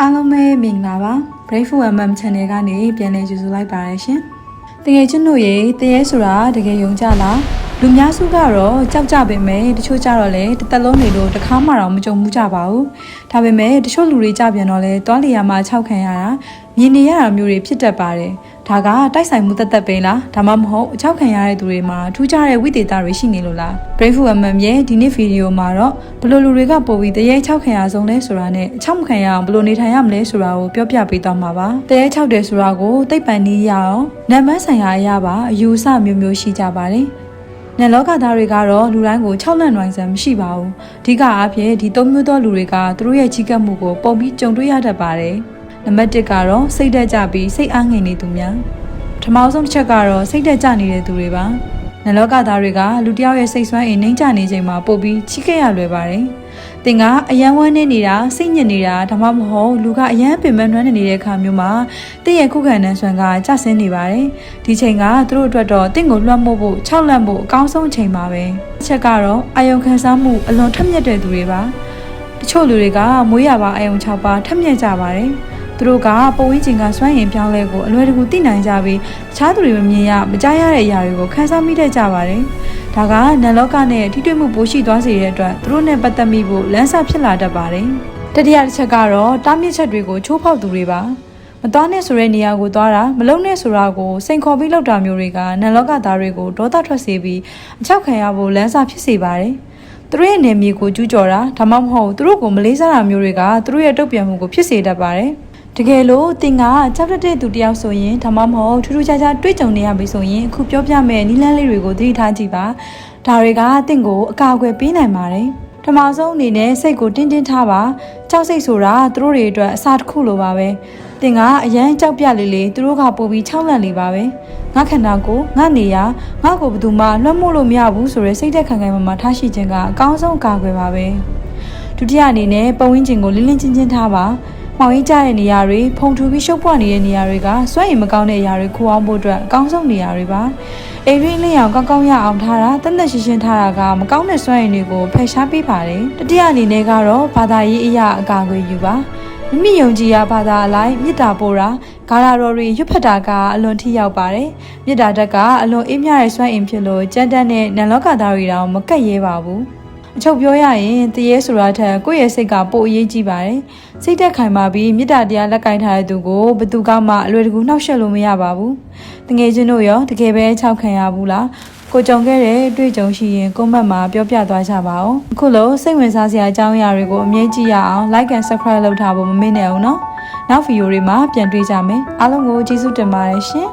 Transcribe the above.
အားလုံးပဲမင်္ဂလာပါ Brave MM Channel ကနေပြန်လည်ကြိုဆိုလိုက်ပါရရှင်တကယ်ချင်းတို့ရေတရေဆိုတာတကယ်ယုံကြလားလူများစုကတော့ကြောက်ကြပေမဲ့တချို့ကြတော့လေတစ်သက်လုံးနေလို့တစ်ခါမှတော့မကြုံမှုကြပါဘူးဒါပေမဲ့တချို့လူတွေကြပြန်တော့လေတွားလျာမှာခြောက်ခံရတာမြင်နေရတာမျိုးတွေဖြစ်တတ်ပါတယ်ဒါကတိုက်ဆိုင်မှုသက်သက်ပဲလားဒါမှမဟုတ်အချောက်ခံရတဲ့သူတွေမှာထူးခြားတဲ့ဝိသေသတွေရှိနေလို့လား Brave MM ရဲ့ဒီနေ့ဗီဒီယိုမှာတော့ဘယ်လိုလူတွေကပို့ပြီးတရေချောက်ခံရဆုံးလဲဆိုတာနဲ့အချောက်မခံရအောင်ဘယ်လိုနေထိုင်ရမလဲဆိုတာကိုပြောပြပေးသွားမှာပါတရေချောက်တယ်ဆိုတာကိုသိပ္ပံနည်းရအောင်နာမည်ဆိုင်ရာအရာပါအယူအဆမျိုးမျိုးရှိကြပါတယ်နန်လောကသားတွေကတော့လူတိုင်းကို6လန့်နိုင်စမ်းမရှိပါဘူးအဓိကအားဖြင့်ဒီ၃မျိုးသောလူတွေကသူတို့ရဲ့ကြီးကပ်မှုကိုပုံပြီးကြုံတွေ့ရတတ်ပါတယ်နံပါတ်1ကတော့စိတ်ဓာတ်ကြပြီးစိတ်အားငယ်နေသူများပထမဆုံးတစ်ချက်ကတော့စိတ်ဓာတ်ကျနေတဲ့သူတွေပါနန်လောကသားတွေကလူတစ်ယောက်ရဲ့စိတ်ဆွမ်းအင်နှိမ့်ကျနေချိန်မှာပို့ပြီးချီးခဲ့ရလွယ်ပါတယ်သင်ကအယံဝမ်းနေနေတာစိတ်ညစ်နေတာဒါမှမဟုတ်လူကအယံပင်ပန်းနှွမ်းနေတဲ့အခါမျိုးမှာတင့်ရဲ့ခုခံတဲ့ဆွမ်းကကျဆင်းနေပါတယ်ဒီချိန်ကသူတို့အတွက်တော့တင့်ကိုလွှမ်းမိုးဖို့ခြောက်လန့်ဖို့အကောင်းဆုံးအချိန်ပါပဲတစ်ချက်ကတော့အာယုံခံစားမှုအလွန်ထက်မြက်တဲ့သူတွေပါတချို့လူတွေကမွေးရပါအာယုံ6ပါးထက်မြက်ကြပါတယ်သူတို့ကပဝင်းကျင်ကစွမ်းရင်ပြောင်းလဲကိုအလွယ်တကူသိနိုင်ကြပြီးတခြားသူတွေမမြင်ရမကြားရတဲ့အရာတွေကိုခန်းစားမိတတ်ကြပါတယ်။ဒါကနန်လောကနဲ့ထိတွေ့မှုပိုရှိသွားစေတဲ့အတွက်သူတို့နဲ့ပတ်သက်မိဖို့လမ်းစာဖြစ်လာတတ်ပါတယ်။တတိယတစ်ချက်ကတော့တားမြစ်ချက်တွေကိုချိုးဖောက်သူတွေပါ။မသွားနဲ့ဆိုတဲ့နေရာကိုသွားတာမလုံနဲ့ဆိုတာကိုစိန်ခေါ်ပြီးလောက်တာမျိုးတွေကနန်လောကသားတွေကိုဒေါသထွက်စေပြီးအချောက်ခံရဖို့လမ်းစာဖြစ်စေပါတယ်။သူတို့ရဲ့နေမြေကိုကျူးကျော်တာဒါမှမဟုတ်သူတို့ကိုမလေးစားတာမျိုးတွေကသူတို့ရဲ့တုံ့ပြန်မှုကိုဖြစ်စေတတ်ပါတယ်။တကယ်လို့သင်ကကြောက်တဲ့သူတယောက်ဆိုရင်ဒါမှမဟုတ်ထူးထူးခြားခြားတွေ့ကြုံနေရပြီဆိုရင်အခုပြောပြမယ့်နည်းလမ်းလေးတွေကိုသတိထားကြည့်ပါဒါတွေကသင်ကိုအကာအကွယ်ပေးနိုင်ပါတယ်ပထမဆုံးအနေနဲ့စိတ်ကိုတင်းတင်းထားပါကြောက်စိတ်ဆိုတာသူတို့တွေအတွက်အစာတစ်ခုလိုပါပဲသင်ကအရန်ကြောက်ပြလေလေသူတို့ကပို့ပြီးခြောက်လန့်လေပါပဲငါခန္ဓာကိုငါနေရငါကိုဘယ်သူမှလွှမ်းမိုးလို့မရဘူးဆိုရယ်စိတ်သက်ခံခံမှထားရှိခြင်းကအကောင်းဆုံးအကာအကွယ်ပါပဲဒုတိယအနေနဲ့ပတ်ဝန်းကျင်ကိုလင်းလင်းချင်းချင်းထားပါမောင်ရင်ကျတဲ့နေရာတွေဖုံထူပြီးရှုပ်ပွားနေတဲ့နေရာတွေကစွန့်ရင်မကောင်းတဲ့အရာတွေခိုးအောင်ဖို့အတွက်အကောင်းဆုံးနေရာတွေပါအိမ်ရင်းလေးအောင်ကောင်းကောင်းရအောင်ထားတာတသက်ရှင်းရှင်းထားတာကမကောင်းတဲ့စွန့်ရင်တွေကိုဖယ်ရှားပေးပါတယ်တတိယအနေနဲ့ကတော့ဘာသာရေးအရာအကာအကွယ်ယူပါမိမိယုံကြည်ရာဘာသာအလိုက်မေတ္တာပို့တာဂါရတော်တွေရွတ်ဖတ်တာကအလွန်ထိရောက်ပါတယ်မေတ္တာတက်ကအလွန်အေးမြတဲ့စွန့်ရင်ဖြစ်လို့ကြမ်းတမ်းတဲ့နန်လောကသားတွေတောင်မကတ်ရဲပါဘူးအချုပ်ပြောရရင်တရေဆိုတာထက်ကိုယ့်ရဲ့စိတ်ကပိုအရေးကြီးပါတယ်စိတ်သက်ခိုင်ပါပြီးမေတ္တာတရားလက်ကင်ထားတဲ့သူကိုဘယ်သူကမှအလွယ်တကူနှောက်ယှက်လို့မရပါဘူးတကယ်ချင်းတို့ရောတကယ်ပဲခြောက်ခံရဘူးလားကိုကြုံခဲ့တဲ့အတွေ့အကြုံရှိရင်ကွန်မန့်မှာပြောပြသွားကြပါဦးအခုလို့စိတ်ဝင်စားစရာအကြောင်းအရာတွေကိုအမြဲကြည့်ရအောင် like and subscribe လုပ်ထားဖို့မမေ့နဲ့အောင်နော်နောက်ဗီဒီယိုတွေမှာပြန်တွေ့ကြမယ်အားလုံးကိုကျေးဇူးတင်ပါတယ်ရှင်